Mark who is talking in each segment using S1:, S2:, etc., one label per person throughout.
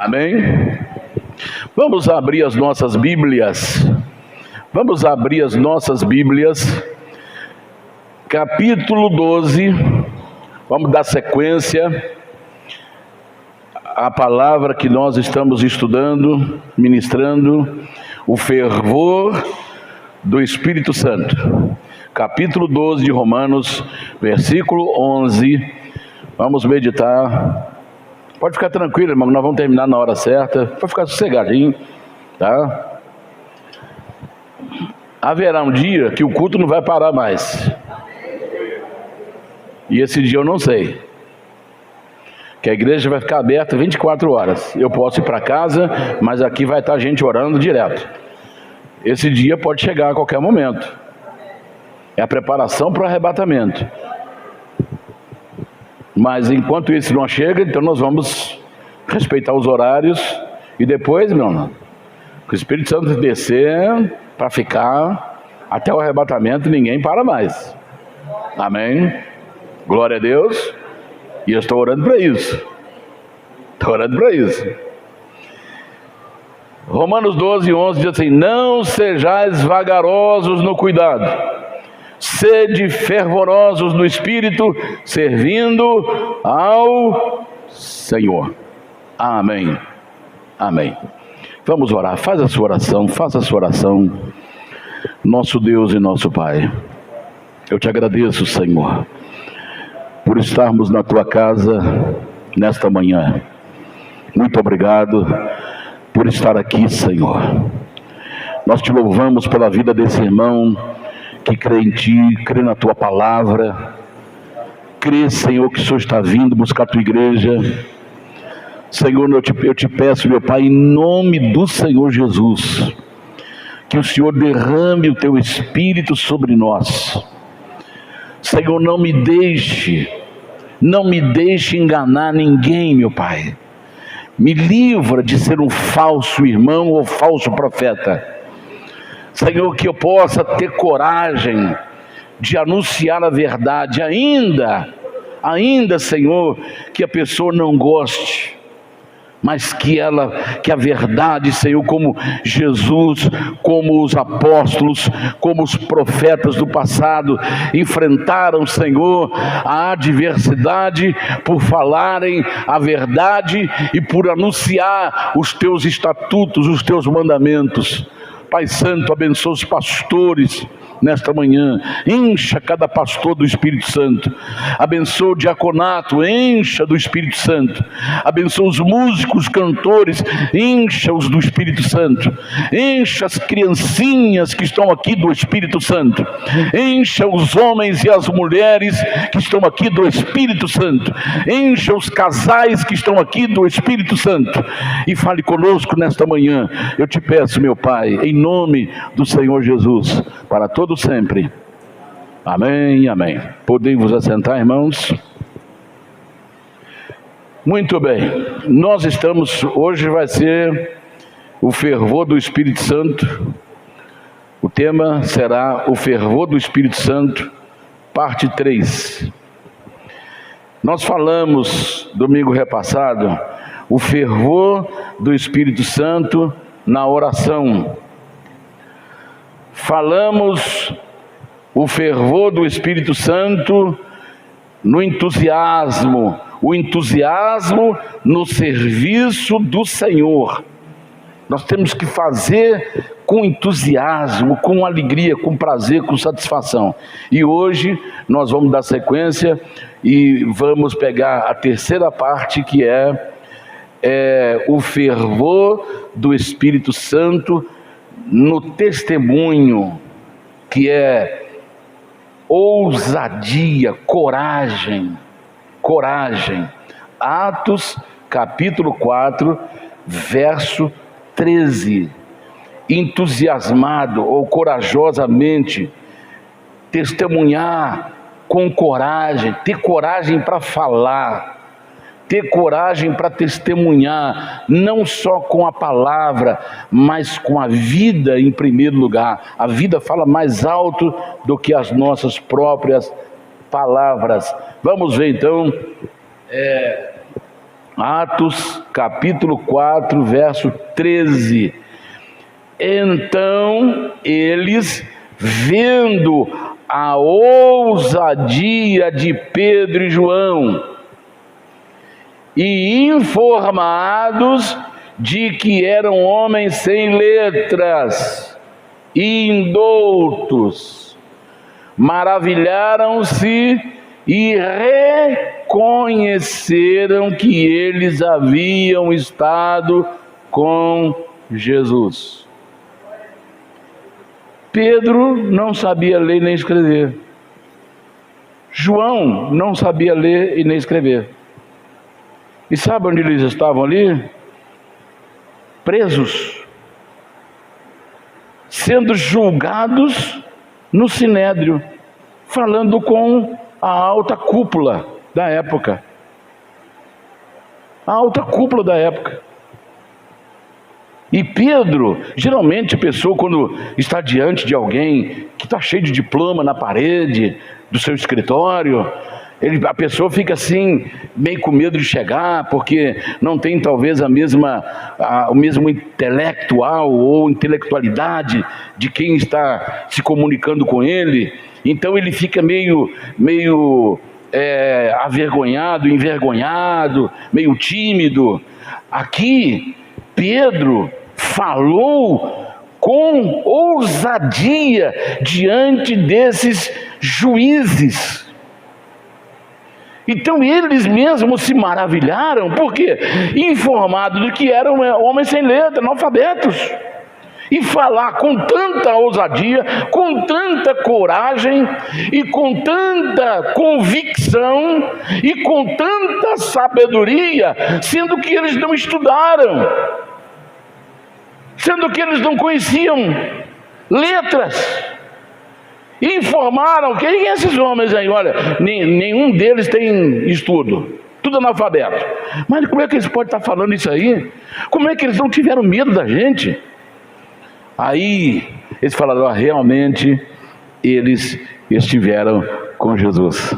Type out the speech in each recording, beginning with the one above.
S1: Amém? Vamos abrir as nossas Bíblias. Vamos abrir as nossas Bíblias. Capítulo 12. Vamos dar sequência à palavra que nós estamos estudando, ministrando, o fervor do Espírito Santo. Capítulo 12 de Romanos, versículo 11. Vamos meditar. Pode ficar tranquilo, irmão, nós vamos terminar na hora certa. Pode ficar sossegadinho, tá? Haverá um dia que o culto não vai parar mais. E esse dia eu não sei. Que a igreja vai ficar aberta 24 horas. Eu posso ir para casa, mas aqui vai estar gente orando direto. Esse dia pode chegar a qualquer momento. É a preparação para o arrebatamento. Mas enquanto isso não chega, então nós vamos respeitar os horários. E depois, meu irmão, o Espírito Santo descer para ficar até o arrebatamento, ninguém para mais. Amém? Glória a Deus. E eu estou orando para isso. Estou orando para isso. Romanos 12, 11 diz assim: não sejais vagarosos no cuidado. Sede fervorosos no Espírito, servindo ao Senhor. Amém. Amém. Vamos orar. Faz a sua oração, faça a sua oração. Nosso Deus e nosso Pai, eu te agradeço, Senhor, por estarmos na tua casa nesta manhã. Muito obrigado por estar aqui, Senhor. Nós te louvamos pela vida desse irmão que crê em Ti, crê na Tua palavra, crê, Senhor, que o Senhor está vindo buscar a Tua igreja. Senhor, eu te peço, meu Pai, em nome do Senhor Jesus, que o Senhor derrame o Teu Espírito sobre nós. Senhor, não me deixe enganar ninguém, meu Pai. Me livra de ser um falso irmão ou falso profeta. Senhor, que eu possa ter coragem de anunciar a verdade, ainda, Senhor, que a pessoa não goste, mas que a verdade, Senhor, como Jesus, como os apóstolos, como os profetas do passado, enfrentaram, Senhor, a adversidade por falarem a verdade e por anunciar os Teus estatutos, os Teus mandamentos. Pai Santo, abençoa os pastores nesta manhã, encha cada pastor do Espírito Santo, abençoa o diaconato, encha do Espírito Santo, abençoa os músicos, cantores, encha-os do Espírito Santo, encha as criancinhas que estão aqui do Espírito Santo, encha os homens e as mulheres que estão aqui do Espírito Santo, encha os casais que estão aqui do Espírito Santo, e fale conosco nesta manhã. Eu te peço, meu Pai, em nome do Senhor Jesus, para todos sempre. Amém, amém. Podem vos assentar, irmãos? Muito bem. Nós estamos, hoje vai ser o fervor do Espírito Santo. O tema será o fervor do Espírito Santo, parte 3. Nós falamos, domingo repassado, o fervor do Espírito Santo na oração. Falamos o fervor do Espírito Santo no entusiasmo, o entusiasmo no serviço do Senhor. Nós temos que fazer com entusiasmo, com alegria, com prazer, com satisfação. E hoje nós vamos dar sequência e vamos pegar a terceira parte, que é o fervor do Espírito Santo no testemunho, que é ousadia, coragem. Atos capítulo 4, verso 13. Entusiasmado ou corajosamente, testemunhar com coragem, ter coragem para falar, ter coragem para testemunhar, não só com a palavra, mas com a vida em primeiro lugar. A vida fala mais alto do que as nossas próprias palavras. Vamos ver então, Atos capítulo 4, verso 13. Então eles, vendo a ousadia de Pedro e João, e informados de que eram homens sem letras e indoutos, maravilharam-se e reconheceram que eles haviam estado com Jesus. Pedro não sabia ler nem escrever. João não sabia ler e nem escrever. E sabe onde eles estavam ali? Presos, sendo julgados no sinédrio, falando com a alta cúpula da época. A alta cúpula da época. E Pedro, geralmente a pessoa, quando está diante de alguém que está cheio de diploma na parede do seu escritório, a pessoa fica assim, meio com medo de chegar, porque não tem talvez o mesmo intelectual ou intelectualidade de quem está se comunicando com ele. Então ele fica meio avergonhado, envergonhado, meio tímido. Aqui, Pedro falou com ousadia diante desses juízes. Então eles mesmos se maravilharam, porque informados de que eram homens sem letra, analfabetos, e falar com tanta ousadia, com tanta coragem, e com tanta convicção, e com tanta sabedoria, sendo que eles não estudaram, sendo que eles não conheciam letras. Informaram, quem é esses homens aí? Olha, nenhum deles tem estudo, tudo analfabeto. Mas como é que eles podem estar falando isso aí? Como é que eles não tiveram medo da gente? Aí eles falaram, realmente eles estiveram com Jesus.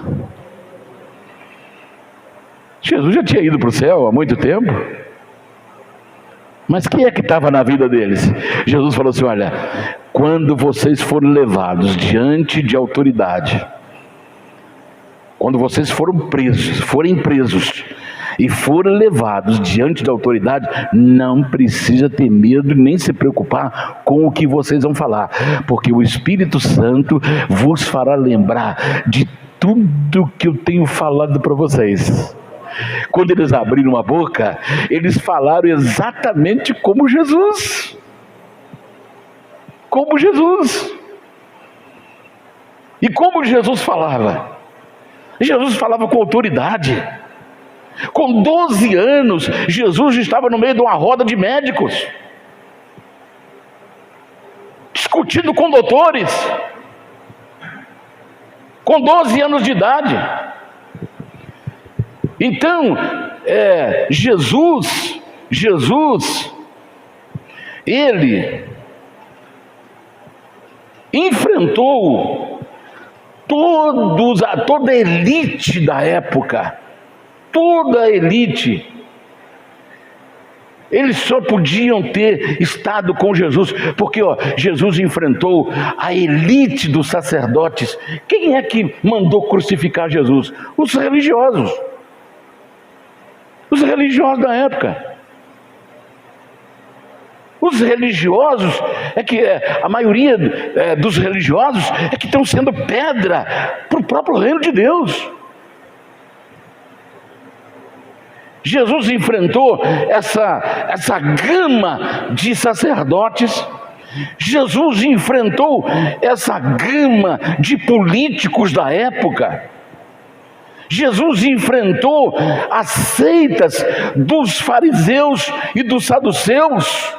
S1: Jesus já tinha ido para o céu há muito tempo. Mas quem é que estava na vida deles? Jesus falou assim, olha, quando vocês forem levados diante de autoridade, quando vocês forem presos e forem levados diante da autoridade, não precisa ter medo nem se preocupar com o que vocês vão falar, porque o Espírito Santo vos fará lembrar de tudo que eu tenho falado para vocês. Quando eles abriram a boca, eles falaram exatamente como Jesus. Como Jesus. E como Jesus falava? Jesus falava com autoridade. Com 12 anos, Jesus estava no meio de uma roda de médicos, discutindo com doutores, com 12 anos de idade. Então, Jesus, ele enfrentou toda a elite da época, toda a elite. Eles só podiam ter estado com Jesus, porque Jesus enfrentou a elite dos sacerdotes. Quem é que mandou crucificar Jesus? Os religiosos. Os religiosos da época. Os religiosos, a maioria dos religiosos é que estão sendo pedra para o próprio reino de Deus. Jesus enfrentou essa gama de sacerdotes. Jesus enfrentou essa gama de políticos da época. Jesus enfrentou as seitas dos fariseus e dos saduceus.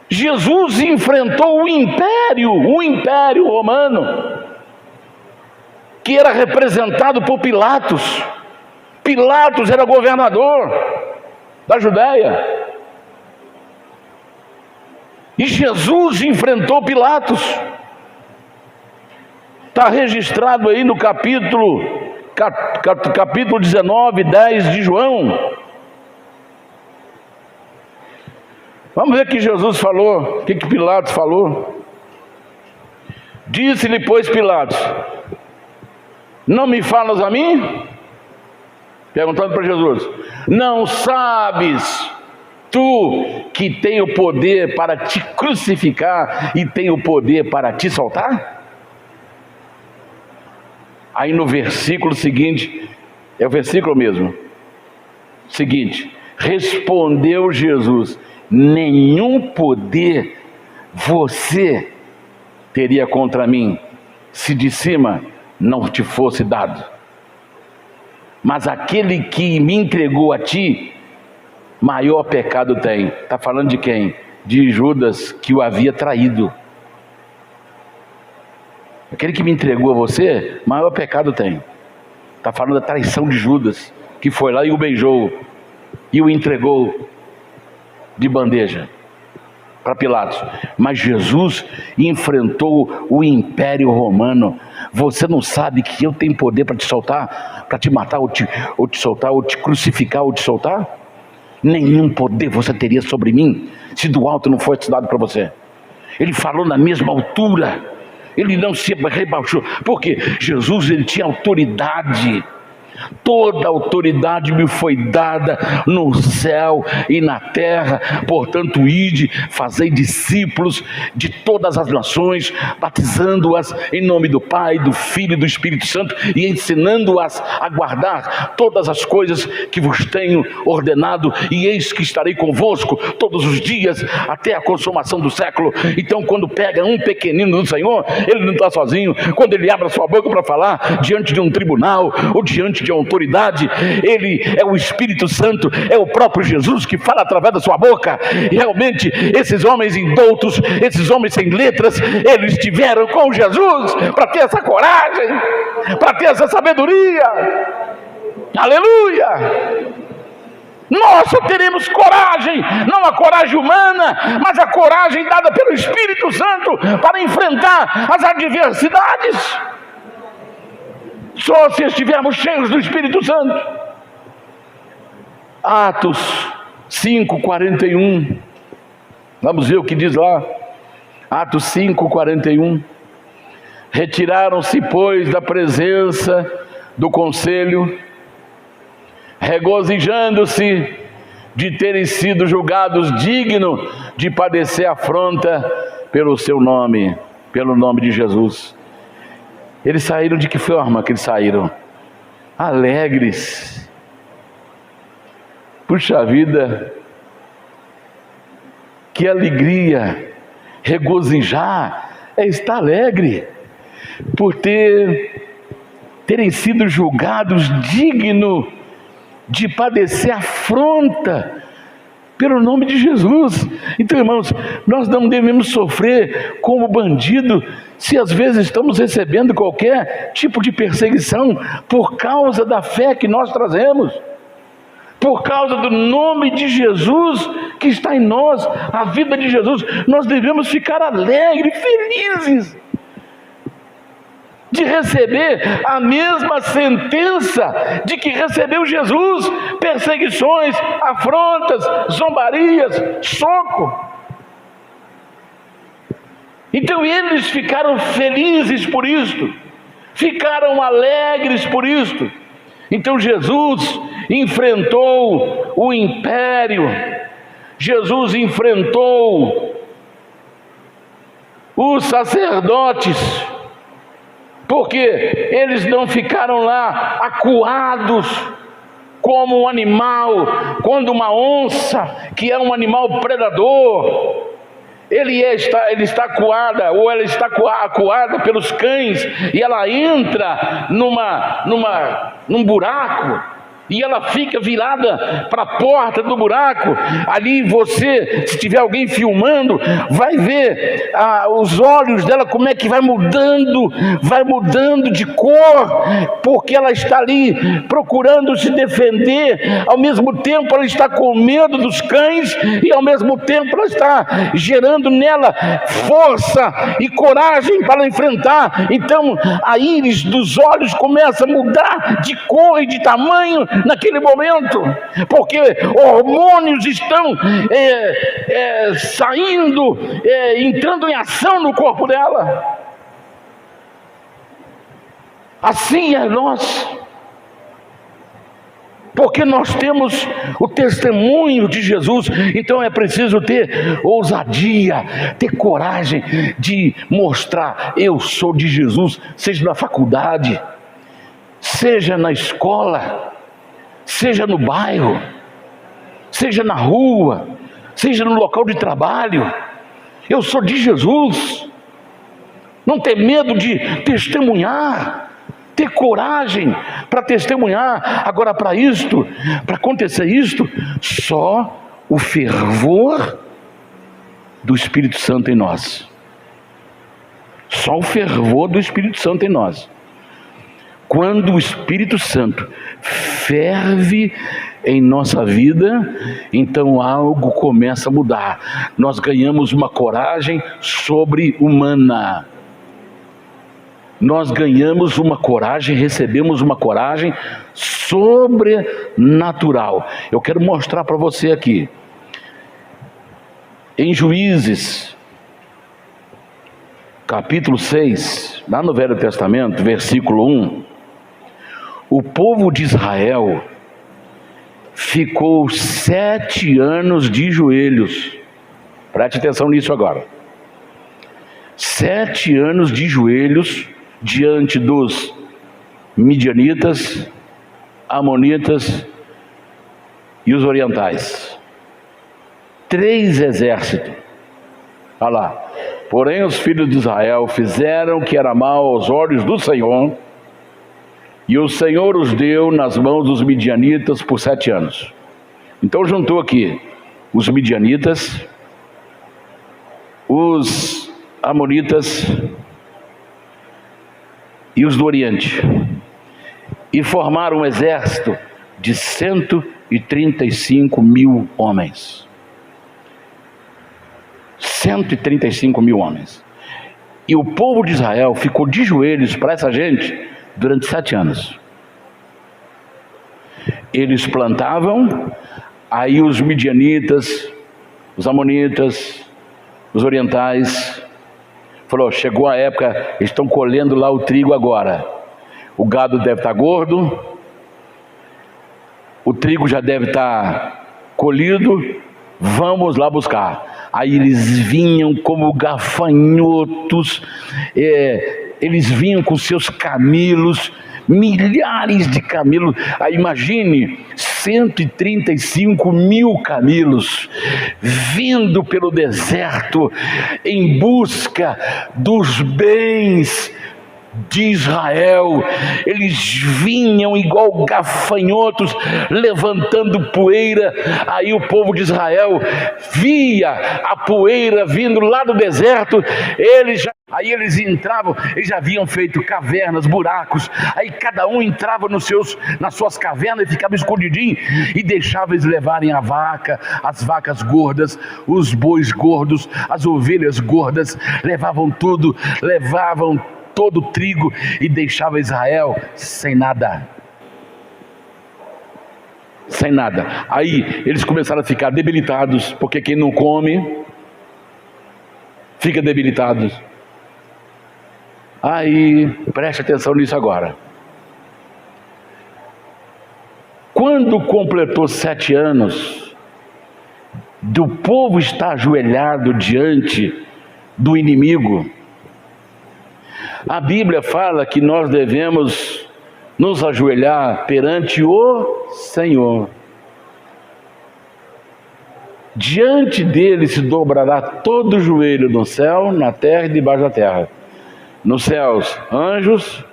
S1: Jesus enfrentou o império romano, que era representado por Pilatos. Pilatos era governador da Judéia. E Jesus enfrentou Pilatos. Está registrado aí no capítulo capítulo 19, 10 de João. Vamos ver o que Jesus falou, o que Pilatos falou. Disse-lhe, pois, Pilatos: não me falas a mim? Perguntando para Jesus: não sabes tu que tem o poder para te crucificar e tem o poder para te soltar? Aí no versículo seguinte, é o versículo mesmo, seguinte: respondeu Jesus: nenhum poder você teria contra mim, se de cima não te fosse dado. Mas aquele que me entregou a ti, maior pecado tem. Está falando de quem? De Judas, que o havia traído. Aquele que me entregou a você, maior pecado tem. Está falando da traição de Judas, que foi lá e o beijou e o entregou de bandeja para Pilatos. Mas Jesus enfrentou o Império Romano. Você não sabe que eu tenho poder para te soltar, para te matar, ou te soltar, ou te crucificar, ou te soltar? Nenhum poder você teria sobre mim, se do alto não fosse dado para você. Ele falou na mesma altura, ele não se rebaixou, porque Jesus, ele tinha autoridade. Toda autoridade me foi dada no céu e na terra. Portanto, ide, fazei discípulos de todas as nações, batizando-as em nome do Pai, do Filho e do Espírito Santo, e ensinando-as a guardar todas as coisas que vos tenho ordenado, e eis que estarei convosco todos os dias até a consumação do século. Então, quando pega um pequenino do Senhor, ele não está sozinho. Quando ele abre a sua boca para falar diante de um tribunal ou diante de autoridade, ele é o Espírito Santo, é o próprio Jesus que fala através da sua boca. E realmente esses homens indoutos, esses homens sem letras, eles estiveram com Jesus para ter essa coragem, para ter essa sabedoria. Aleluia! Nós só teremos coragem, não a coragem humana, mas a coragem dada pelo Espírito Santo para enfrentar as adversidades. Só se estivermos cheios do Espírito Santo. Atos 5:41. Vamos ver o que diz lá. Atos 5:41. Retiraram-se, pois, da presença do conselho, regozijando-se de terem sido julgados dignos de padecer afronta pelo seu nome, pelo nome de Jesus. Eles saíram de que forma que eles saíram? Alegres. Puxa vida, que alegria! Regozijar é estar alegre por terem sido julgados dignos de padecer afronta pelo nome de Jesus. Então, irmãos, nós não devemos sofrer como bandido se às vezes estamos recebendo qualquer tipo de perseguição por causa da fé que nós trazemos, por causa do nome de Jesus que está em nós, a vida de Jesus. Nós devemos ficar alegres, felizes de receber a mesma sentença de que recebeu Jesus: perseguições, afrontas, zombarias, soco. Então eles ficaram felizes por isto, ficaram alegres por isto. Então Jesus enfrentou o império, Jesus enfrentou os sacerdotes, porque eles não ficaram lá acuados como um animal. Quando uma onça, que é um animal predador, ele está acuada, ou ela está acuada pelos cães, e ela entra num buraco, e ela fica virada para a porta do buraco. Ali você, se tiver alguém filmando, vai ver os olhos dela, como é que vai mudando de cor, porque ela está ali procurando se defender. Ao mesmo tempo ela está com medo dos cães, e ao mesmo tempo ela está gerando nela força e coragem para enfrentar. Então a íris dos olhos começa a mudar de cor e de tamanho naquele momento, porque hormônios estão saindo, entrando em ação no corpo dela. Assim é nós, porque nós temos o testemunho de Jesus. Então é preciso ter ousadia, ter coragem de mostrar: eu sou de Jesus, seja na faculdade, seja na escola, seja no bairro, seja na rua, seja no local de trabalho. Eu sou de Jesus. Não ter medo de testemunhar, ter coragem para testemunhar. Agora, para acontecer isto, só o fervor do Espírito Santo em nós. Só o fervor do Espírito Santo em nós. Quando o Espírito Santo ferve em nossa vida, então algo começa a mudar. Nós ganhamos uma coragem sobre-humana. Nós ganhamos uma coragem, recebemos uma coragem sobrenatural. Eu quero mostrar para você aqui, em Juízes, capítulo 6, lá no Velho Testamento, versículo 1, o povo de Israel ficou 7 anos de joelhos. Preste atenção nisso agora. 7 anos de joelhos diante dos midianitas, amonitas e os orientais. 3 exércitos. Olha lá. Porém os filhos de Israel fizeram o que era mal aos olhos do Senhor, e o Senhor os deu nas mãos dos midianitas por 7 anos. Então juntou aqui os midianitas, os amonitas e os do Oriente, e formaram um exército de 135 mil homens. 135 mil homens. E o povo de Israel ficou de joelhos para essa gente durante 7 anos. Eles plantavam, aí os midianitas, os amonitas, os orientais, falou: chegou a época, eles estão colhendo lá o trigo agora. O gado deve estar gordo, o trigo já deve estar colhido, vamos lá buscar. Aí eles vinham como gafanhotos, eles vinham com seus camelos, milhares de camelos. Aí imagine, 135 mil camelos vindo pelo deserto em busca dos bens de Israel. Eles vinham igual gafanhotos levantando poeira. Aí o povo de Israel via a poeira vindo lá do deserto. Aí eles entravam, eles já haviam feito cavernas, buracos. Aí cada um entrava nas suas cavernas e ficava escondidinho, e deixava eles levarem a vaca, as vacas gordas, os bois gordos, as ovelhas gordas, levavam tudo, levavam todo o trigo e deixava Israel sem nada. Sem nada. Aí eles começaram a ficar debilitados, porque quem não come fica debilitado. Aí, preste atenção nisso agora. Quando completou 7 anos do povo estar ajoelhado diante do inimigo, a Bíblia fala que nós devemos nos ajoelhar perante o Senhor. Diante dele se dobrará todo o joelho no céu, na terra e debaixo da terra. Nos céus, anjos,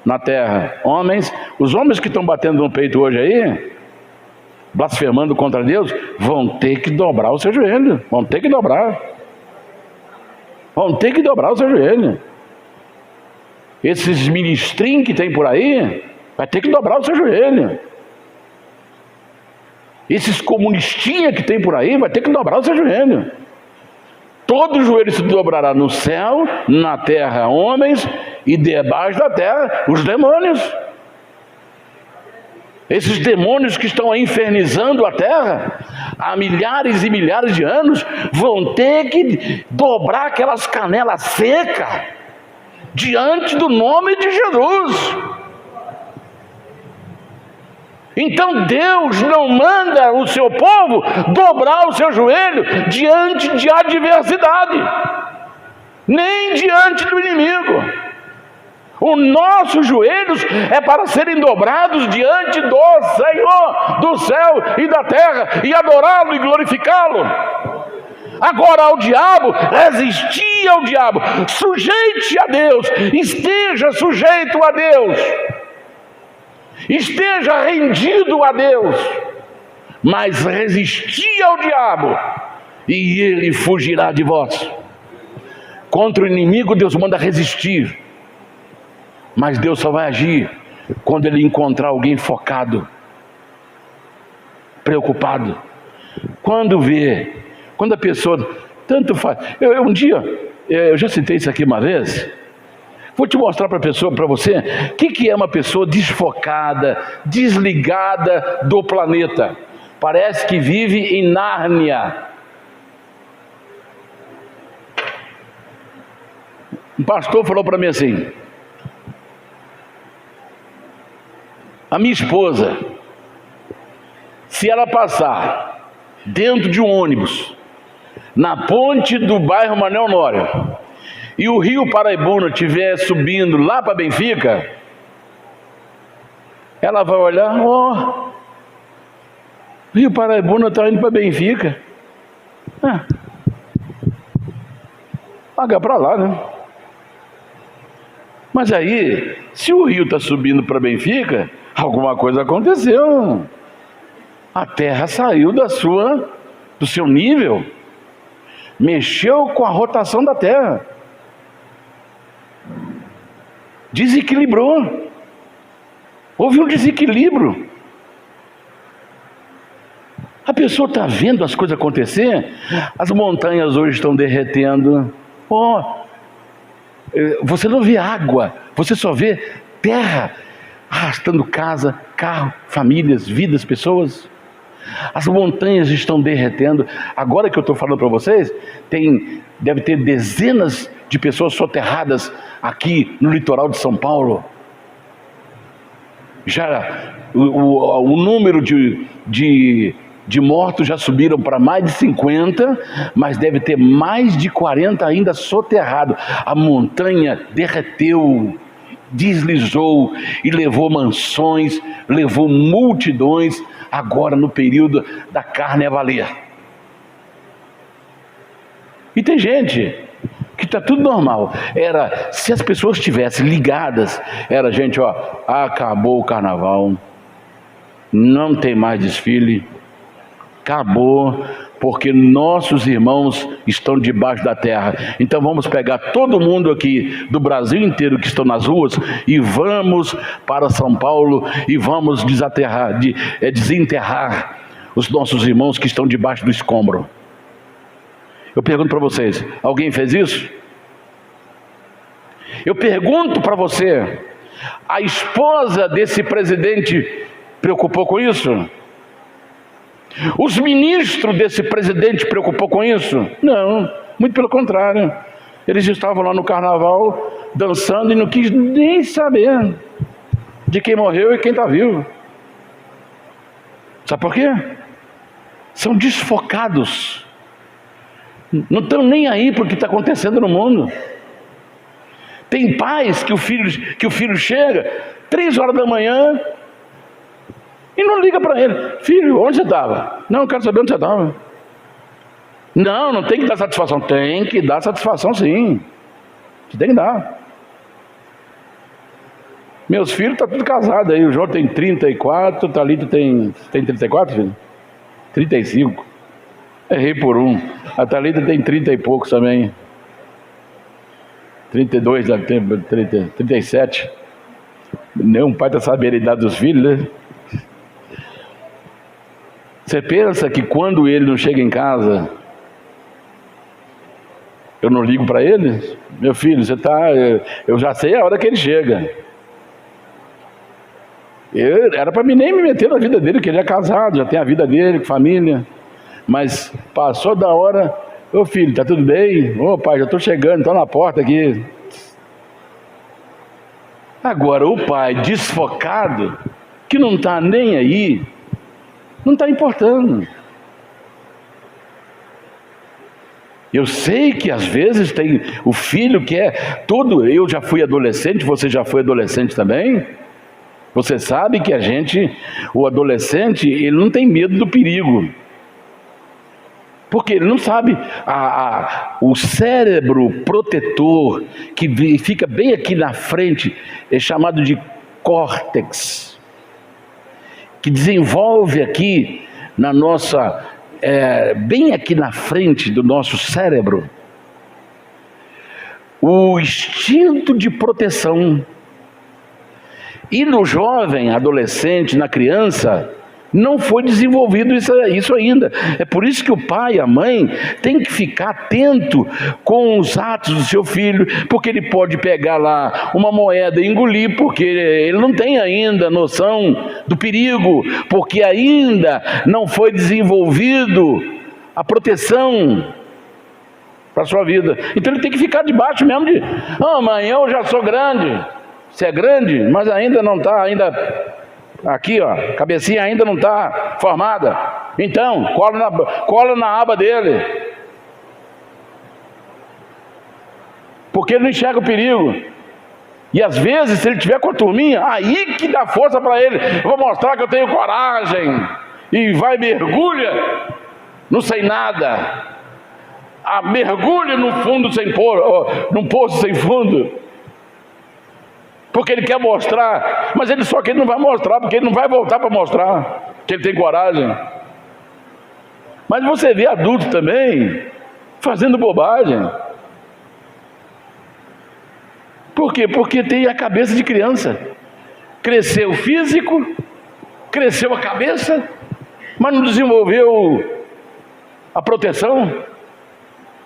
S1: na terra. Homens, os homens que estão batendo no peito hoje aí, blasfemando contra Deus, vão ter que dobrar o seu joelho. Vão ter que dobrar. Vão ter que dobrar o seu joelho. Esses ministrinhos que tem por aí, vai ter que dobrar o seu joelho. Esses comunistinhas que tem por aí, vai ter que dobrar o seu joelho. Todo joelho se dobrará no céu, na terra, homens, e debaixo da terra, os demônios. Esses demônios que estão aí infernizando a terra há milhares e milhares de anos, vão ter que dobrar aquelas canelas secas diante do nome de Jesus. Então Deus não manda o seu povo dobrar o seu joelho diante de adversidade, nem diante do inimigo. Os nossos joelhos é para serem dobrados diante do Senhor do céu e da terra, e adorá-lo e glorificá-lo. Agora, ao diabo, resistir ao diabo, sujeite a Deus, esteja sujeito a Deus, esteja rendido a Deus, mas resistir ao diabo, e ele fugirá de vós. Contra o inimigo, Deus manda resistir, mas Deus só vai agir quando ele encontrar alguém focado, preocupado. Quando a pessoa tanto faz. Um dia, eu já citei isso aqui uma vez. Vou te mostrar para você, o que é uma pessoa desfocada, desligada do planeta. Parece que vive em Nárnia. Um pastor falou para mim assim: a minha esposa, se ela passar dentro de um ônibus, na ponte do bairro Manuel Nório, e o rio Paraibuna estiver subindo lá para Benfica, ela vai olhar: ó, o rio Paraibuna está indo para Benfica. Paga para lá, né? Mas aí, se o rio está subindo para Benfica, alguma coisa aconteceu. A terra saiu do seu nível, mexeu com a rotação da terra, desequilibrou. Houve um desequilíbrio. A pessoa está vendo as coisas acontecer. As montanhas hoje estão derretendo. Você não vê água, você só vê terra arrastando casa, carro, famílias, vidas, pessoas. As montanhas estão derretendo. Agora que eu estou falando para vocês, deve ter dezenas de pessoas soterradas aqui no litoral de São Paulo. Já o número de mortos já subiram para mais de 50, mas deve ter mais de 40 ainda soterrados. A montanha derreteu, deslizou e levou mansões, levou multidões, agora no período da carne a valer. E tem gente que está tudo normal. Se as pessoas estivessem ligadas, gente, acabou o carnaval, não tem mais desfile, acabou, porque nossos irmãos estão debaixo da terra. Então vamos pegar todo mundo aqui do Brasil inteiro que estão nas ruas e vamos para São Paulo e vamos desenterrar os nossos irmãos que estão debaixo do escombro. Eu pergunto para vocês: alguém fez isso? Eu pergunto para você: a esposa desse presidente preocupou com isso? Os ministros desse presidente preocupou com isso? Não, muito pelo contrário. Eles estavam lá no carnaval dançando e não quis nem saber de quem morreu e quem está vivo. Sabe por quê? São desfocados, não estão nem aí para o que está acontecendo no mundo. Tem pais que o filho chega 3 horas da manhã e não liga para ele: filho, onde você estava? Não, eu quero saber onde você estava. Não tem que dar satisfação. Tem que dar satisfação, sim. Você tem que dar. Meus filhos estão tudo casados aí. O João tem 34, Thalita tem 34, filho? 35. Errei por um. A Thalita tem 30 e poucos também. 32, 37. Nenhum pai está sabendo a idade dos filhos, né? Você pensa que quando ele não chega em casa, eu não ligo para ele? Meu filho, eu já sei a hora que ele chega. Era para mim nem me meter na vida dele, porque ele é casado, já tem a vida dele, família. Mas passou da hora. Ô filho, tá tudo bem? Ô pai, já estou chegando, estou na porta aqui. Agora o pai desfocado, que não está nem aí, não está importando. Eu sei que às vezes tem o filho que é tudo. Eu já fui adolescente, você já foi adolescente também. Você sabe que o adolescente, ele não tem medo do perigo. Porque ele não sabe, o cérebro protetor, que fica bem aqui na frente, é chamado de córtex, que desenvolve aqui na nossa, bem aqui na frente do nosso cérebro, o instinto de proteção. E no jovem, adolescente, na criança, não foi desenvolvido isso ainda. É por isso que o pai e a mãe têm que ficar atento com os atos do seu filho, porque ele pode pegar lá uma moeda e engolir, porque ele não tem ainda noção do perigo, porque ainda não foi desenvolvido a proteção para a sua vida. Então ele tem que ficar debaixo mesmo de: mãe, eu já sou grande. Você é grande, mas ainda não está, aqui ó, cabecinha ainda não está formada. Então, cola na aba dele. Porque ele não enxerga o perigo. E às vezes, se ele tiver com a turminha, aí que dá força para ele. Eu vou mostrar que eu tenho coragem. E vai, mergulha, não sei nada. Mergulha no fundo num poço sem fundo. Porque ele quer mostrar, mas só que ele não vai mostrar, porque ele não vai voltar para mostrar que ele tem coragem. Mas você vê adulto também fazendo bobagem. Por quê? Porque tem a cabeça de criança. Cresceu o físico, cresceu a cabeça, mas não desenvolveu a proteção.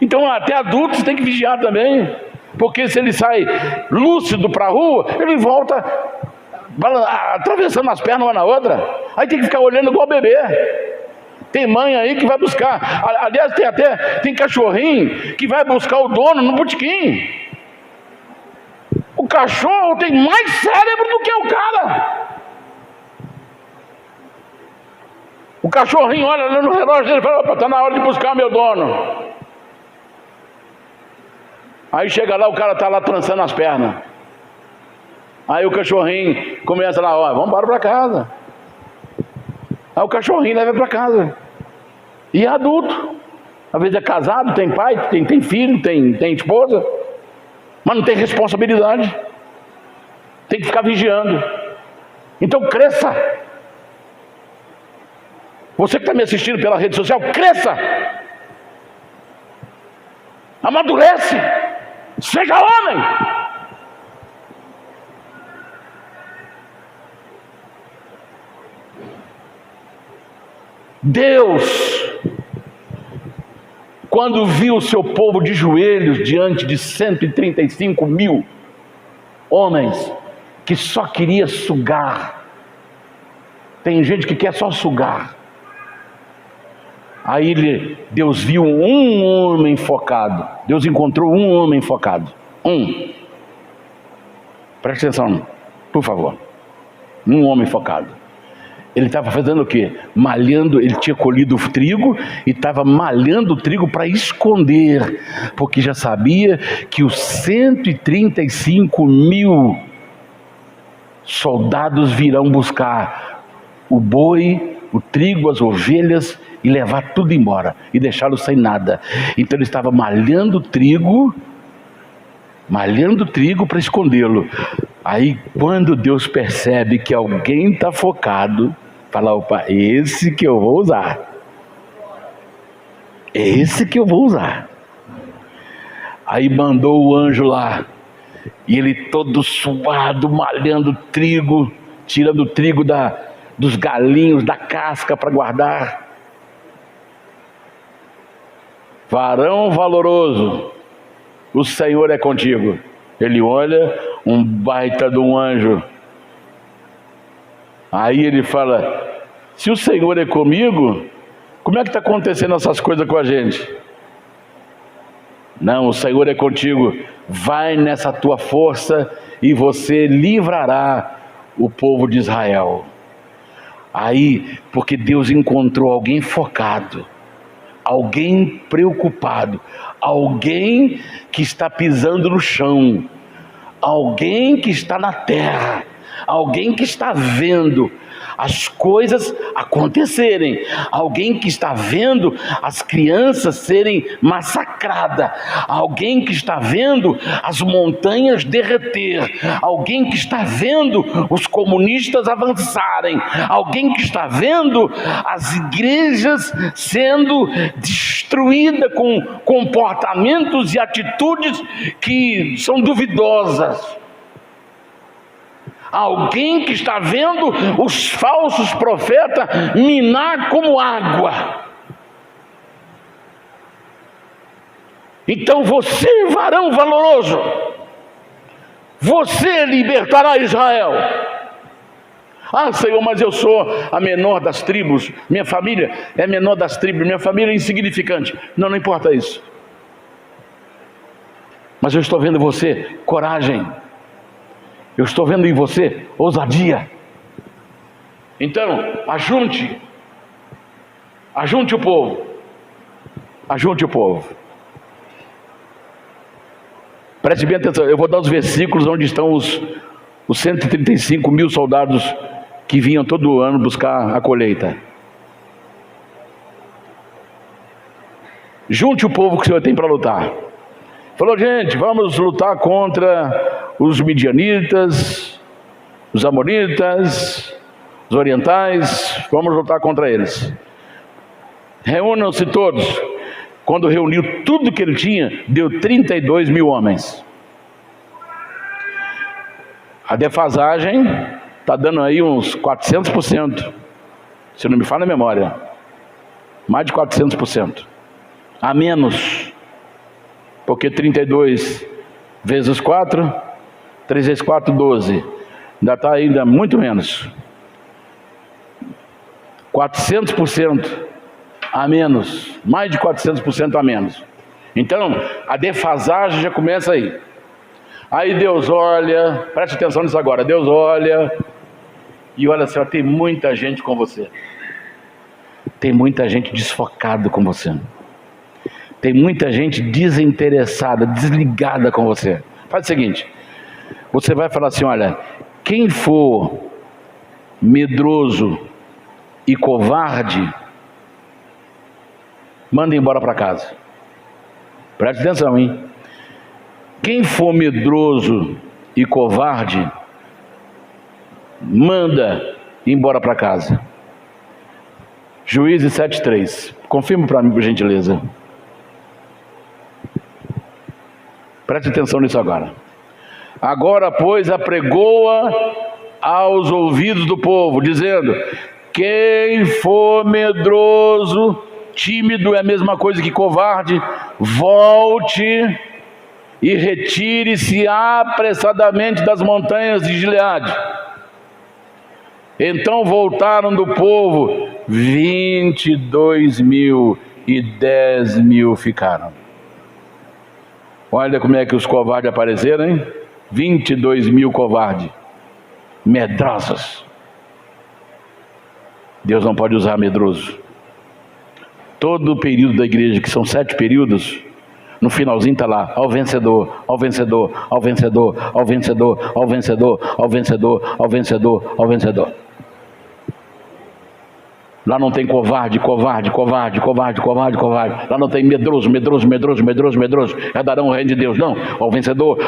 S1: Então até adultos tem que vigiar também. Porque se ele sai lúcido para a rua, ele volta atravessando as pernas uma na outra. Aí tem que ficar olhando igual bebê. Tem mãe aí que vai buscar. Aliás, tem cachorrinho que vai buscar o dono no botequim. O cachorro tem mais cérebro do que o cara. O cachorrinho olha no relógio dele e fala: opa, está na hora de buscar meu dono. Aí chega lá, o cara está lá trançando as pernas. Aí o cachorrinho começa lá: vamos embora para casa. Aí o cachorrinho leva para casa. E é adulto. Às vezes é casado, tem pai, tem filho, tem esposa, mas não tem responsabilidade. Tem que ficar vigiando. Então cresça. Você que está me assistindo pela rede social, cresça. Amadurece. Seja homem. Deus, quando viu o seu povo de joelhos diante de 135 mil homens que só queria sugar, tem gente que quer só sugar. Aí Deus viu um homem focado. Deus encontrou um homem focado. Preste atenção, por favor. Um homem focado. Ele estava fazendo o quê? Malhando. Ele tinha colhido o trigo e estava malhando o trigo para esconder, porque já sabia que os 135 mil soldados virão buscar o boi, o trigo, as ovelhas, e levar tudo embora e deixá-lo sem nada. Então ele estava malhando o trigo malhando trigo para escondê-lo. Aí quando Deus percebe que alguém está focado, fala: opa, esse que eu vou usar. Esse que eu vou usar. Aí mandou o anjo lá, e ele todo suado, malhando trigo, tirando o trigo dos galinhos, da casca para guardar. Varão valoroso, o Senhor é contigo. Ele olha, um baita de um anjo. Aí ele fala: se o Senhor é comigo, como é que está acontecendo essas coisas com a gente? Não, o Senhor é contigo. Vai nessa tua força e você livrará o povo de Israel. Aí, porque Deus encontrou alguém focado, alguém preocupado, alguém que está pisando no chão, alguém que está na terra, alguém que está vendo as coisas acontecerem, alguém que está vendo as crianças serem massacradas, alguém que está vendo as montanhas derreter, alguém que está vendo os comunistas avançarem, alguém que está vendo as igrejas sendo destruídas com comportamentos e atitudes que são duvidosas. Alguém que está vendo os falsos profetas minar como água. Então você, varão valoroso, você libertará Israel. Ah, Senhor, mas eu sou a menor das tribos, minha família é a menor das tribos, minha família é insignificante. Não, não importa isso. Mas eu estou vendo você, coragem. Eu estou vendo em você ousadia. Então, ajunte o povo. Ajunte o povo. Preste bem atenção, eu vou dar os versículos onde estão os 135 mil soldados que vinham todo ano buscar a colheita. Junte o povo que o Senhor tem para lutar. Falou: gente, vamos lutar contra os midianitas, os amonitas, os orientais, vamos lutar contra eles. Reúnam-se todos. Quando reuniu tudo que ele tinha, deu 32 mil homens. A defasagem está dando aí uns 400%, se não me falha a memória, mais de 400%, a menos, porque 32 vezes 4, 3 vezes 4, 12, ainda está ainda muito menos, 400% a menos, mais de 400% a menos. Então a defasagem já começa aí. Aí Deus olha, preste atenção nisso agora, Deus olha e olha assim: ó, tem muita gente com você, tem muita gente desfocada com você, tem muita gente desinteressada, desligada com você. Faz o seguinte, você vai falar assim: olha, quem for medroso e covarde, manda embora para casa. Preste atenção, hein? Quem for medroso e covarde, manda embora para casa. Juízes 7:3. Confirma para mim, por gentileza. Preste atenção nisso agora. Agora, pois, apregoa aos ouvidos do povo, dizendo: quem for medroso, tímido é a mesma coisa que covarde, volte e retire-se apressadamente das montanhas de Gileade. Então voltaram do povo 22 mil e 10 mil ficaram. Olha como é que os covardes apareceram, hein? 22 mil covardes, medrosos. Deus não pode usar medroso. Todo o período da igreja, que são 7 períodos, no finalzinho está lá: ao vencedor, ao vencedor, ao vencedor, ao vencedor, ao vencedor, ao vencedor, ao vencedor, ao vencedor. Lá não tem covarde. Lá não tem medroso. Herdarão o reino de Deus. Não, ao vencedor.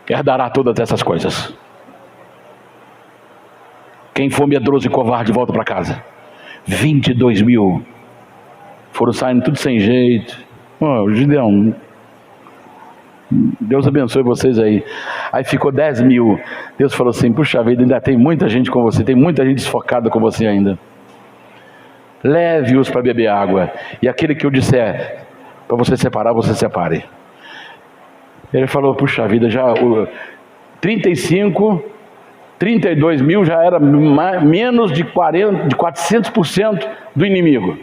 S1: Herdará todas essas coisas. Quem for medroso e covarde, volta para casa. 22 mil foram saindo tudo sem jeito. Gideão, Deus abençoe vocês aí. Aí ficou 10 mil. Deus falou assim: puxa vida, ainda tem muita gente com você, tem muita gente desfocada com você ainda. Leve-os para beber água, e aquele que eu disser para você separar, você separe. Ele falou: puxa vida, já 32 mil já era menos de 400% do inimigo.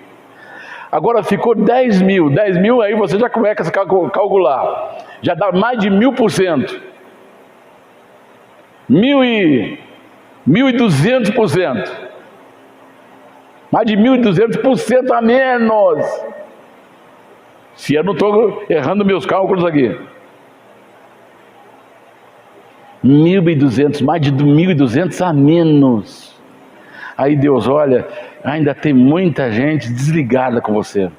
S1: Agora ficou 10 mil. 10 mil, aí você já começa a calcular. Já dá mais de 1000%. 1.200%. Mais de 1.200% a menos. Se eu não estou errando meus cálculos aqui. 1.200, mais de 1.200 a menos. Aí Deus olha, ainda tem muita gente desligada com você.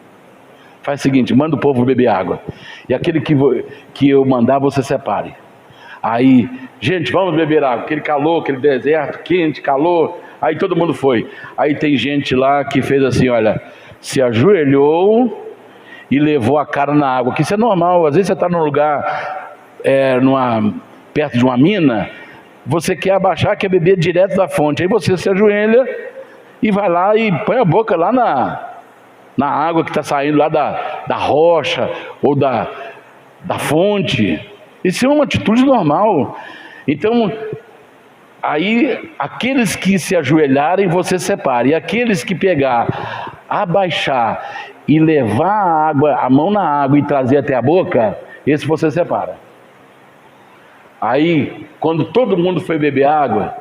S1: Faz o seguinte: manda o povo beber água, e aquele que eu mandar, você separe. Aí, gente, vamos beber água. Aquele calor, aquele deserto, quente, calor. Aí todo mundo foi. Aí tem gente lá que fez assim, olha, se ajoelhou e levou a cara na água, que isso é normal. Às vezes você está num lugar, perto de uma mina, você quer abaixar, quer beber direto da fonte. Aí você se ajoelha e vai lá e põe a boca lá na água que está saindo lá da rocha ou da fonte. Isso é uma atitude normal. Então, aí aqueles que se ajoelharem, você separa. E aqueles que pegar, abaixar e levar a mão na água e trazer até a boca, esse você separa. Aí, quando todo mundo foi beber água,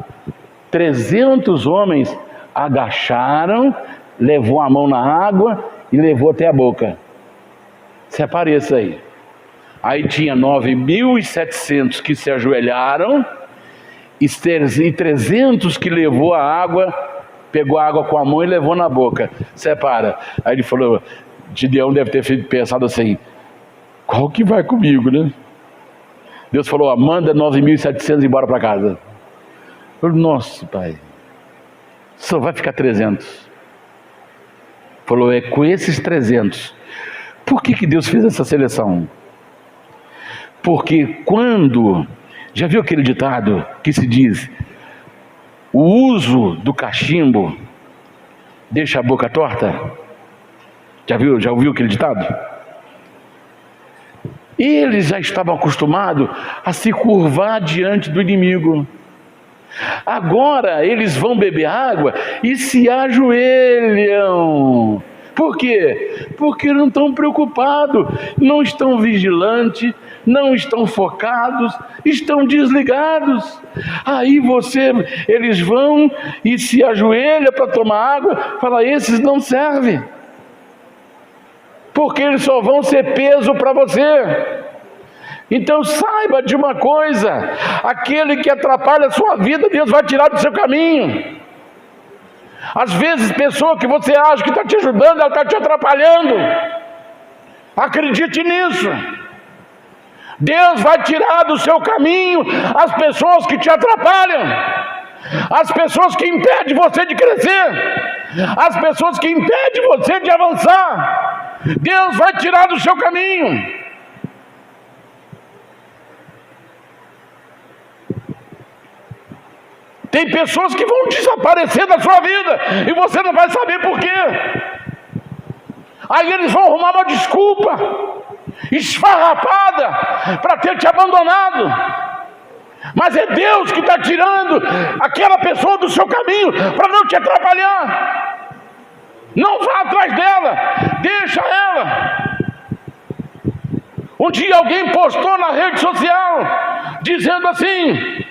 S1: 300 homens agacharam, levou a mão na água e levou até a boca. Separe isso aí. Aí tinha 9.700 que se ajoelharam e 300 que levou a água, pegou a água com a mão e levou na boca. Separa. Aí ele falou: Gideão deve ter pensado assim: qual que vai comigo, né? Deus falou: manda 9.700 embora para casa. Eu falei: nossa, pai, só vai ficar 300. Falou: é com esses 300. Por que Deus fez essa seleção? Porque quando... Já viu aquele ditado que se diz: o uso do cachimbo deixa a boca torta? Já ouviu aquele ditado? Eles já estavam acostumados a se curvar diante do inimigo. Agora eles vão beber água e se ajoelham. Por quê? Porque não estão preocupados, não estão vigilantes, não estão focados, estão desligados. Aí eles vão e se ajoelham para tomar água, fala: esses não servem, porque eles só vão ser peso para você. Então saiba de uma coisa: aquele que atrapalha a sua vida, Deus vai tirar do seu caminho. Às vezes, pessoa que você acha que está te ajudando, ela está te atrapalhando. Acredite nisso. Deus vai tirar do seu caminho as pessoas que te atrapalham, as pessoas que impedem você de crescer, as pessoas que impedem você de avançar. Deus vai tirar do seu caminho. Tem pessoas que vão desaparecer da sua vida e você não vai saber por quê. Aí eles vão arrumar uma desculpa esfarrapada para ter te abandonado. Mas é Deus que está tirando aquela pessoa do seu caminho para não te atrapalhar. Não vá atrás dela, deixa ela. Um dia alguém postou na rede social dizendo assim: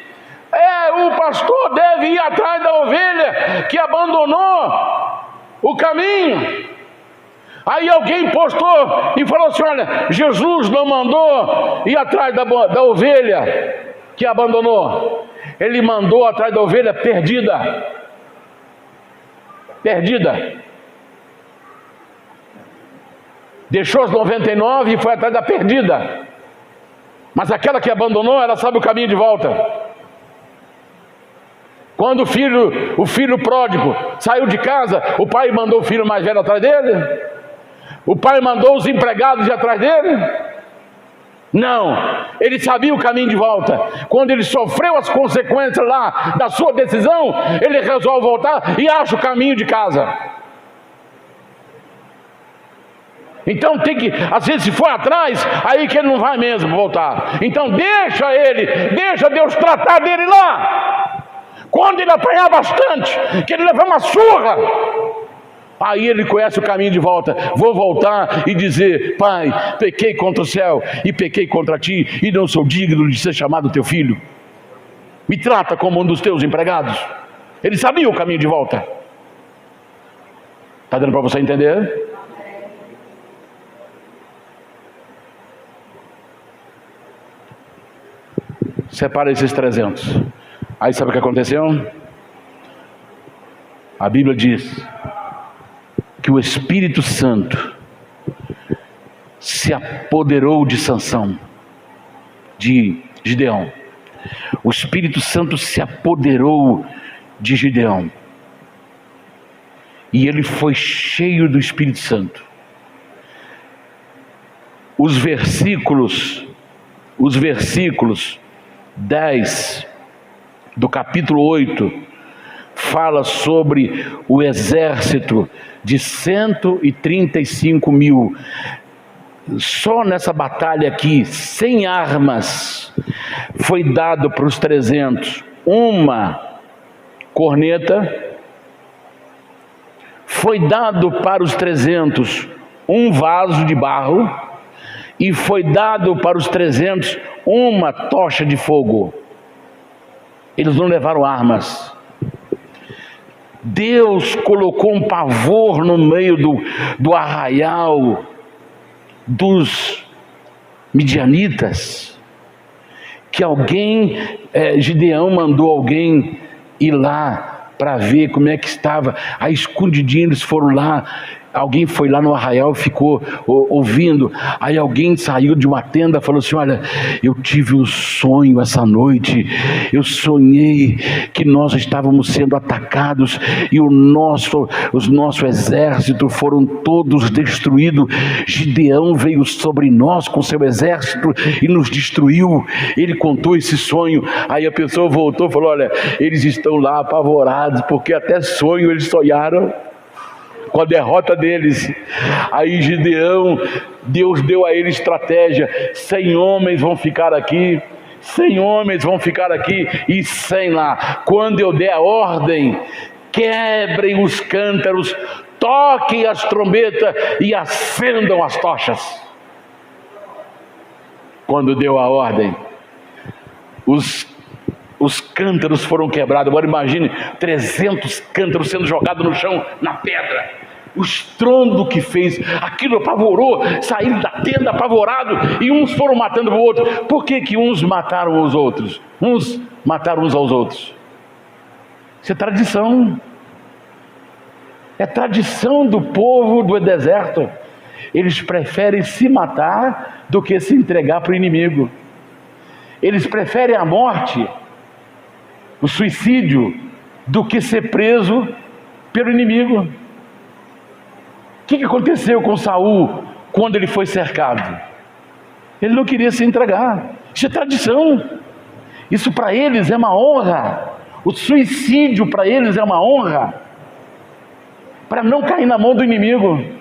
S1: o pastor deve ir atrás da ovelha que abandonou o caminho. Aí alguém postou e falou assim: olha, Jesus não mandou ir atrás da ovelha que abandonou. ele mandou atrás da ovelha perdida. Perdida. Deixou as 99 e foi atrás da perdida. Mas aquela que abandonou, ela sabe o caminho de volta. Quando o filho pródigo saiu de casa, o pai mandou o filho mais velho atrás dele? O pai mandou os empregados ir atrás dele? Não, ele sabia o caminho de volta. Quando ele sofreu as consequências lá da sua decisão, ele resolve voltar e acha o caminho de casa. Então tem que, às vezes se for atrás, aí que ele não vai mesmo voltar. Então deixa Deus tratar dele lá. Quando ele apanhar bastante, que ele levar uma surra, aí ele conhece o caminho de volta. Vou voltar e dizer: Pai, pequei contra o céu e pequei contra ti, e não sou digno de ser chamado teu filho. Me trata como um dos teus empregados. Ele sabia o caminho de volta. Está dando para você entender? Separa esses 300. Aí sabe o que aconteceu? A Bíblia diz que o Espírito Santo se apoderou de Sansão, de Gideão. O Espírito Santo se apoderou de Gideão. E ele foi cheio do Espírito Santo. Os versículos 10 do capítulo 8 fala sobre o exército de 135 mil. Só nessa batalha aqui, sem armas, foi dado para os 300 uma corneta, foi dado para os 300 um vaso de barro, e foi dado para os 300 uma tocha de fogo. Eles não levaram armas. Deus colocou um pavor no meio do arraial dos midianitas, que Gideão mandou alguém ir lá para ver como é que estava. Aí escondidinho eles foram lá. Alguém foi lá no arraial e ficou ouvindo. Aí alguém saiu de uma tenda e falou assim: olha, eu tive um sonho essa noite. Eu sonhei que nós estávamos sendo atacados e o nosso exército foram todos destruídos. Gideão veio sobre nós com seu exército e nos destruiu. Ele contou esse sonho. Aí a pessoa voltou e falou: olha, eles estão lá apavorados, porque até sonho eles sonharam com a derrota deles. Aí Gideão, Deus deu a ele estratégia: 100 homens vão ficar aqui, 100 homens vão ficar aqui e 100 lá. Quando eu der a ordem, quebrem os cântaros, toquem as trombetas e acendam as tochas. Quando deu a ordem, os cântaros foram quebrados. Agora imagine 300 cântaros sendo jogados no chão, na pedra. O estrondo que fez, aquilo apavorou, saíram da tenda apavorados, e uns foram matando o outro. Por que uns mataram os outros? Uns mataram uns aos outros. Isso é tradição. É tradição do povo do deserto. Eles preferem se matar do que se entregar para o inimigo. Eles preferem a morte, o suicídio, do que ser preso pelo inimigo. O que aconteceu com Saul quando ele foi cercado? Ele não queria se entregar. Isso é tradição. Isso para eles é uma honra. O suicídio para eles é uma honra, para não cair na mão do inimigo.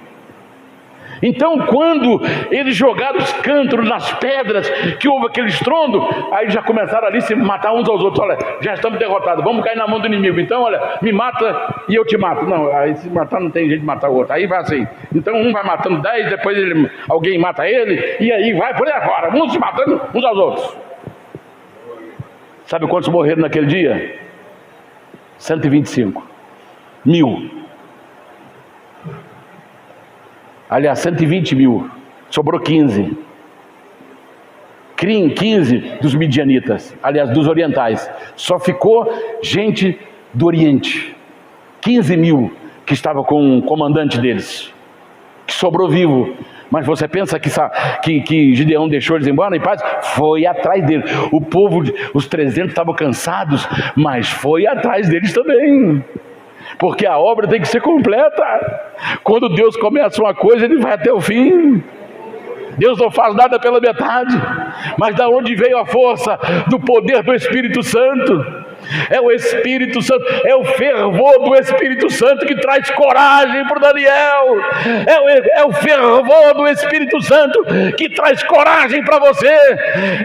S1: Então, quando eles jogaram os cântaros nas pedras, que houve aquele estrondo, aí já começaram ali a se matar uns aos outros. Olha, já estamos derrotados, vamos cair na mão do inimigo. Então, olha, me mata e eu te mato. Não, aí se matar não tem jeito de matar o outro. Aí vai assim. Então, um vai matando 10, depois alguém mata ele, e aí vai por aí afora, uns se matando uns aos outros. Sabe quantos morreram naquele dia? 125 mil. Aliás, 120 mil, sobrou 15. 15 dos midianitas, aliás, dos orientais. Só ficou gente do Oriente. 15 mil que estava com o comandante deles, que sobrou vivo. Mas você pensa que Gideão deixou eles embora em paz? Foi atrás deles. O povo, os 300 estavam cansados, mas foi atrás deles também. Porque a obra tem que ser completa. Quando Deus começa uma coisa, Ele vai até o fim. Deus não faz nada pela metade. Mas da onde veio a força? Do poder do Espírito Santo. É o Espírito Santo, é o fervor do Espírito Santo que traz coragem para o Daniel. É o fervor do Espírito Santo que traz coragem para você.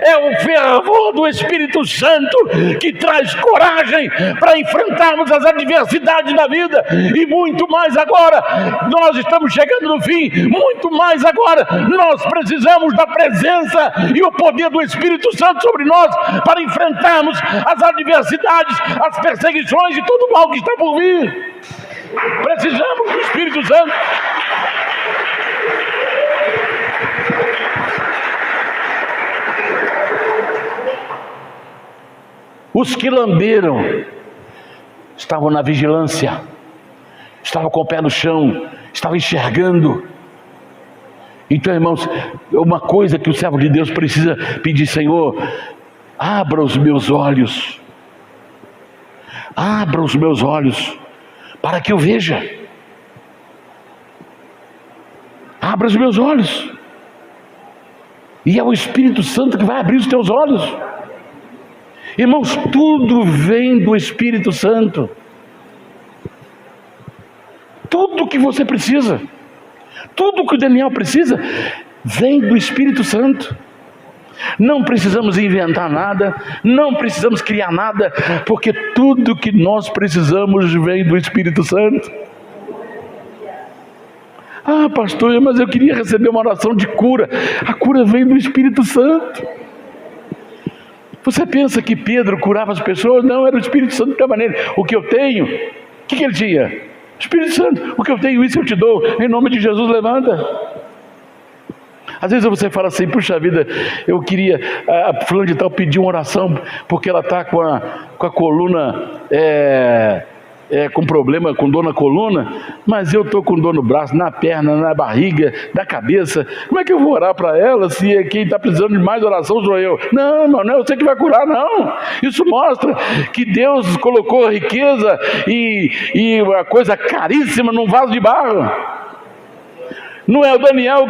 S1: É o fervor do Espírito Santo que traz coragem para enfrentarmos as adversidades da vida. E muito mais agora, nós estamos chegando no fim, muito mais agora, nós precisamos da presença e o poder do Espírito Santo sobre nós para enfrentarmos as adversidades, as perseguições e todo o mal que está por vir. Precisamos do Espírito Santo. Os que lamberam estavam na vigilância, estavam com o pé no chão, estavam enxergando. Então, irmãos, uma coisa que o servo de Deus precisa pedir: Senhor, abra os meus olhos. Abra os meus olhos para que eu veja. Abra os meus olhos. E é o Espírito Santo que vai abrir os teus olhos. Irmãos, tudo vem do Espírito Santo. Tudo que você precisa, tudo que o Daniel precisa, vem do Espírito Santo. Não precisamos inventar nada, não precisamos criar nada, porque tudo que nós precisamos vem do Espírito Santo. Ah, pastor, mas eu queria receber uma oração de cura. A cura vem do Espírito Santo. Você pensa que Pedro curava as pessoas? Não, era o Espírito Santo que estava nele. O que eu tenho, o que ele tinha? Espírito Santo. O que eu tenho, isso eu te dou. Em nome de Jesus, levanta. Às vezes você fala assim: puxa vida, eu queria, a fulana de tal pedir uma oração, porque ela está com a coluna, com problema, com dor na coluna, mas eu estou com dor no braço, na perna, na barriga, na cabeça. Como é que eu vou orar para ela se quem está precisando de mais oração sou eu? Não, irmão, não é você que vai curar, não. Isso mostra que Deus colocou riqueza e uma coisa caríssima num vaso de barro. Não é o Daniel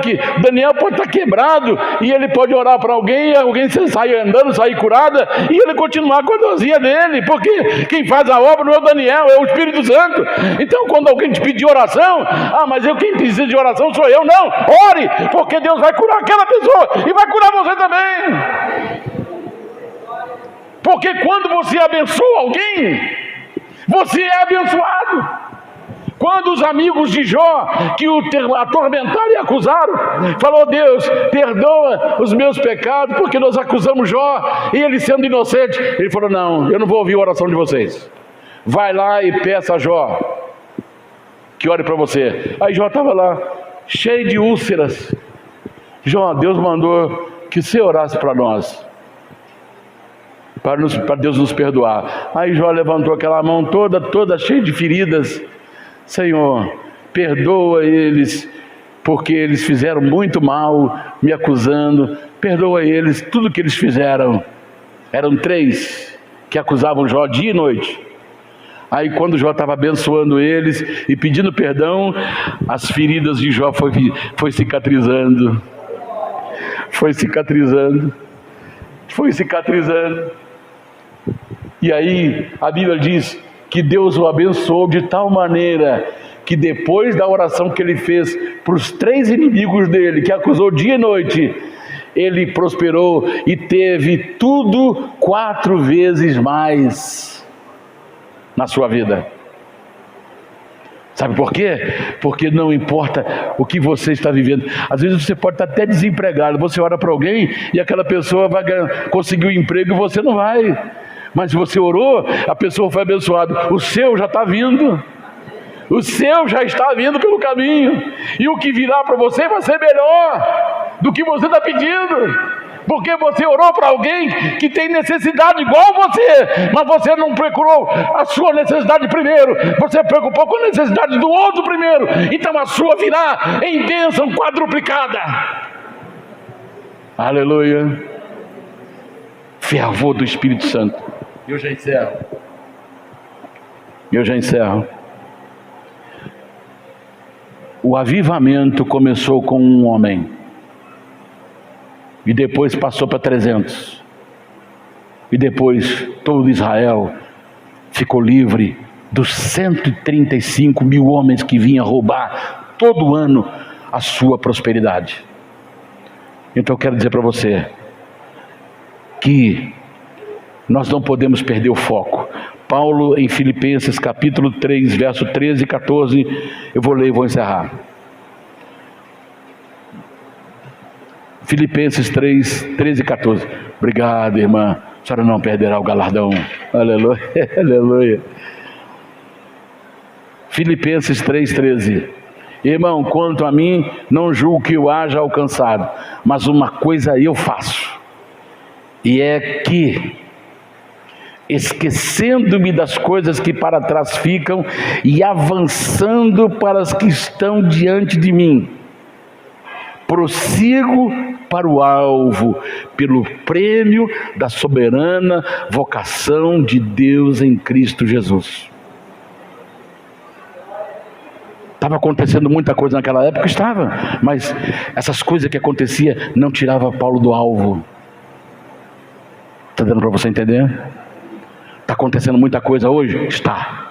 S1: pode estar quebrado e ele pode orar para alguém e alguém sair andando, sair curada e ele continuar com a dorzinha dele, porque quem faz a obra não é o Daniel, é o Espírito Santo. Então quando alguém te pedir oração, quem precisa de oração sou eu. Não, ore, porque Deus vai curar aquela pessoa e vai curar você também. Porque quando você abençoa alguém, você é abençoado. Quando os amigos de Jó, que o atormentaram e acusaram, falou: Deus, perdoa os meus pecados, porque nós acusamos Jó, e ele sendo inocente, ele falou: não, eu não vou ouvir a oração de vocês. Vai lá e peça a Jó que ore para você. Aí Jó estava lá, cheio de úlceras. Jó, Deus mandou que você orasse para nós, para Deus nos perdoar. Aí Jó levantou aquela mão toda cheia de feridas. Senhor, perdoa eles, porque eles fizeram muito mal, me acusando. Perdoa eles, tudo que eles fizeram. Eram 3 que acusavam Jó dia e noite. Aí quando Jó estava abençoando eles e pedindo perdão, as feridas de Jó foi cicatrizando. Foi cicatrizando. E aí a Bíblia diz que Deus o abençoou de tal maneira que depois da oração que ele fez para os 3 inimigos dele, que acusou dia e noite, ele prosperou e teve tudo 4 vezes mais na sua vida. Sabe por quê? Porque não importa o que você está vivendo. Às vezes você pode estar até desempregado, você ora para alguém e aquela pessoa vai conseguir um emprego e você não vai. Mas se você orou, a pessoa foi abençoada. O seu já está vindo. O seu já está vindo pelo caminho. E o que virá para você vai ser melhor do que você está pedindo. Porque você orou para alguém que tem necessidade igual você, mas você não procurou a sua necessidade primeiro, você preocupou com a necessidade do outro primeiro, então a sua virá em bênção quadruplicada. Aleluia. Fervor do Espírito Santo. Eu já encerro. O avivamento começou com um homem e depois passou para 300, e depois todo Israel ficou livre dos 135 mil homens que vinham roubar todo ano a sua prosperidade. Então eu quero dizer para você que nós não podemos perder o foco. Paulo, em Filipenses capítulo 3, verso 13 e 14, eu vou ler e vou encerrar. Filipenses 3, 13 e 14. Obrigado, irmã. A senhora não perderá o galardão. Aleluia, aleluia. Filipenses 3, 13. Irmão, quanto a mim, não julgo que eu haja alcançado, mas uma coisa eu faço, e é que, esquecendo-me das coisas que para trás ficam e avançando para as que estão diante de mim, prossigo para o alvo, pelo prêmio da soberana vocação de Deus em Cristo Jesus. Estava acontecendo muita coisa naquela época, estava, mas essas coisas que aconteciam não tirava Paulo do alvo. Está dando para você entender? Está acontecendo muita coisa hoje? Está.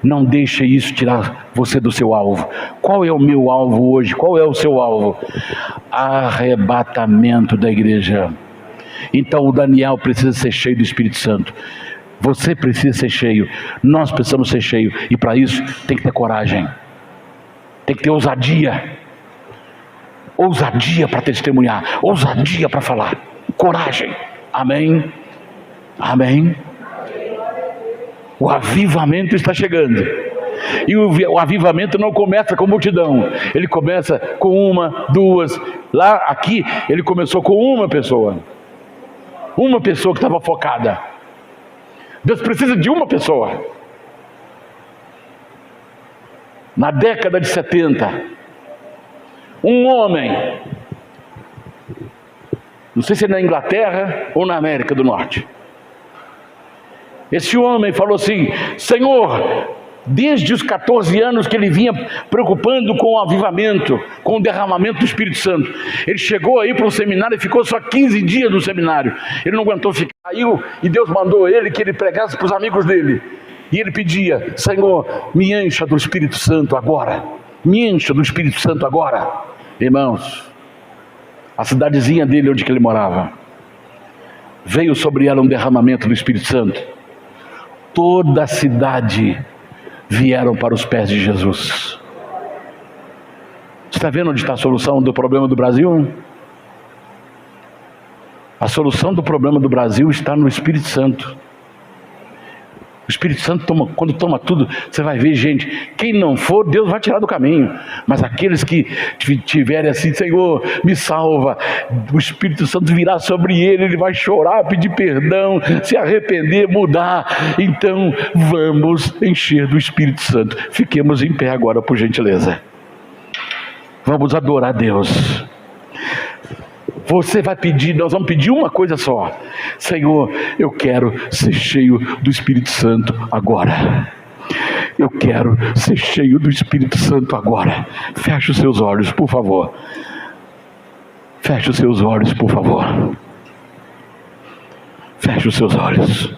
S1: Não deixe isso tirar você do seu alvo. Qual é o meu alvo hoje? Qual é o seu alvo? Arrebatamento da igreja. Então o Daniel precisa ser cheio do Espírito Santo. Você precisa ser cheio. Nós precisamos ser cheios. E para isso tem que ter coragem. Tem que ter ousadia. Ousadia para testemunhar. Ousadia para falar. Coragem. Amém? Amém? O avivamento está chegando. E o avivamento não começa com multidão. Ele começa com uma, duas. Lá, aqui, ele começou com uma pessoa. Uma pessoa que estava focada. Deus precisa de uma pessoa. Na década de 70, um homem, não sei se é na Inglaterra ou na América do Norte, esse homem falou assim: Senhor, desde os 14 anos que ele vinha preocupando com o avivamento, com o derramamento do Espírito Santo, ele chegou aí para o seminário e ficou só 15 dias no seminário. Ele não aguentou ficar, saiu, e Deus mandou ele que ele pregasse para os amigos dele. E ele pedia: Senhor, me encha do Espírito Santo agora. Me encha do Espírito Santo agora. Irmãos, a cidadezinha dele, onde que ele morava, veio sobre ela um derramamento do Espírito Santo. Toda a cidade vieram para os pés de Jesus. Você está vendo onde está a solução do problema do Brasil? A solução do problema do Brasil está no Espírito Santo. O Espírito Santo quando toma tudo, você vai ver, gente, quem não for, Deus vai tirar do caminho. Mas aqueles que tiverem assim: Senhor, me salva, o Espírito Santo virá sobre ele vai chorar, pedir perdão, se arrepender, mudar. Então vamos encher do Espírito Santo. Fiquemos em pé agora, por gentileza. Vamos adorar a Deus. Você vai pedir, nós vamos pedir uma coisa só: Senhor, eu quero ser cheio do Espírito Santo agora. Eu quero ser cheio do Espírito Santo agora. Feche os seus olhos, por favor. Feche os seus olhos, por favor. Feche os seus olhos.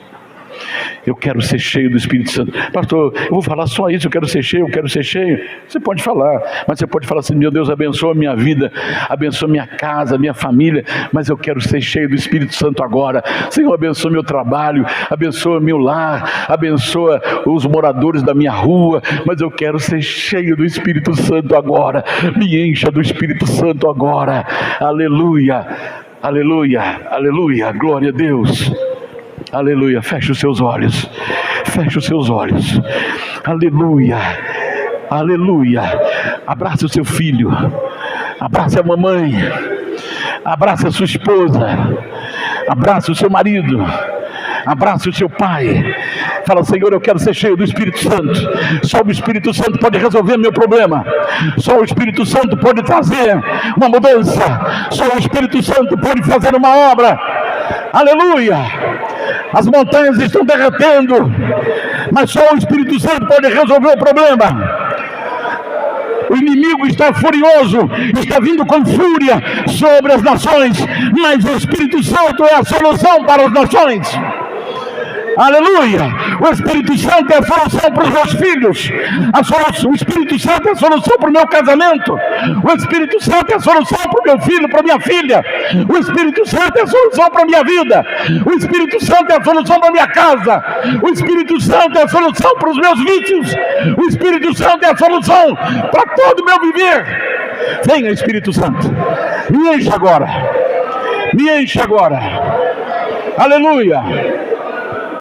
S1: Eu quero ser cheio do Espírito Santo. Pastor, eu vou falar só isso: eu quero ser cheio, eu quero ser cheio. Você pode falar, mas você pode falar assim: meu Deus, abençoa a minha vida, abençoa minha casa, minha família, mas eu quero ser cheio do Espírito Santo agora. Senhor, abençoa meu trabalho, abençoa meu lar, abençoa os moradores da minha rua, mas eu quero ser cheio do Espírito Santo agora. Me encha do Espírito Santo agora. Aleluia, aleluia, aleluia, glória a Deus. Aleluia. Feche os seus olhos. Feche os seus olhos. Aleluia. Aleluia. Abraça o seu filho. Abraça a mamãe. Abraça a sua esposa, abraça o seu marido, abraça o seu pai. Fala: Senhor, eu quero ser cheio do Espírito Santo. Só o Espírito Santo pode resolver meu problema. Só o Espírito Santo pode trazer uma mudança. Só o Espírito Santo pode fazer uma obra. Aleluia! As montanhas estão derretendo, mas só o Espírito Santo pode resolver o problema. O inimigo está furioso, está vindo com fúria sobre as nações, mas o Espírito Santo é a solução para as nações. Aleluia! O Espírito Santo é a solução para os meus filhos. O Espírito Santo é a solução para o meu casamento. O Espírito Santo é a solução para o meu filho, para a minha filha. O Espírito Santo é a solução para a minha vida. O Espírito Santo é a solução para a minha casa. O Espírito Santo é a solução para os meus vícios. O Espírito Santo é a solução para todo o meu viver. Venha, Espírito Santo, me enche agora. Me enche agora. Aleluia!